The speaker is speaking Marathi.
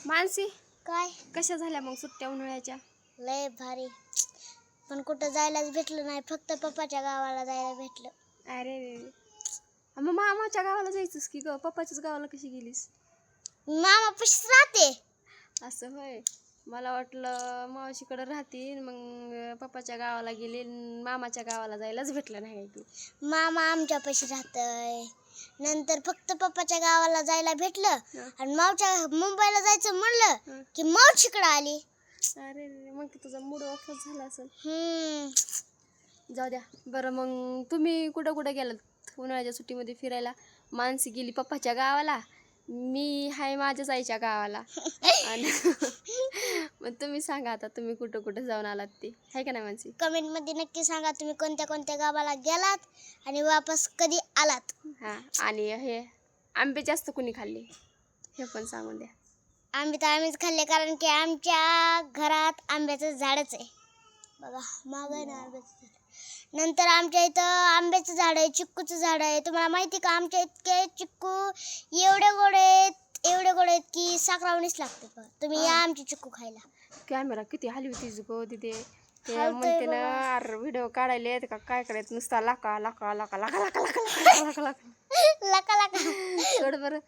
मानसी काय कशा झाल्या मग सुट्ट्या उन्हाळ्याच्या? लय भारी. पण कुठं जायलाच भेटलं नाही, फक्त पप्पाच्या गावाला जायला भेटलं. अरे रे रे. मग मामाच्या गावाला जायचंस की ग, पप्पाच्याच गावाला कशी गेलीस? मामा पशीच राहते. असं होय. मला वाटलं मावशीकडे राहतील मग पप्पाच्या गावाला गेली मामाच्या गावाला जायलाच भेटलं नाही की. मामा आमच्या पशी राहतय. नंतर फक्त पप्पाच्या गावाला जायला भेटलं आणि मावच्या मुंबईला जायचं म्हणलं की मावशीकडे आली. अरे रे, मग तुझा मूड ऑफच झाला असेल. हम्म. जाऊ द्या. बरं मग तुम्ही कुठं कुठं गेलात उन्हाळ्याच्या सुट्टीमध्ये फिरायला? मानसी गेली पप्पाच्या गावाला, मी हाय माझ्याच आईच्या गावाला. आणि मग तुम्ही सांगा आता तुम्ही कुठं कुठं जाऊन आलात ते, आहे का नाही मानसी? कमेंट मध्ये नक्की सांगा तुम्ही कोणत्या कोणत्या गावाला गेलात आणि वापस कधी आलात. हां, आणि हे आंबे जास्त कुणी खाल्ले हे पण सांगून द्या. आंबे तर आम्हीच खाल्ले, कारण की आमच्या घरात आंब्याचं झाडच आहे. बघा माग आहे ना आंब्याचं झाड. नंतर आमच्या इथं आंब्याचं झाड आहे, चिक्कूचं झाड आहे. तुम्हाला माहिती का आमच्या इतके चिक्कू एवढे गोड आहेत की साखरावणीच लागते. तुम्ही या आमची चिक्कू खायला. कॅमेरा किती हलवतीस गो तिथे ते हलतोय म्हणते ना बाबा. अरे व्हिडिओ काढायला येत का काय करायचं नुसता लाका लाका लाका लाका लाका लाका लाका लाका लका लका सोड बरं.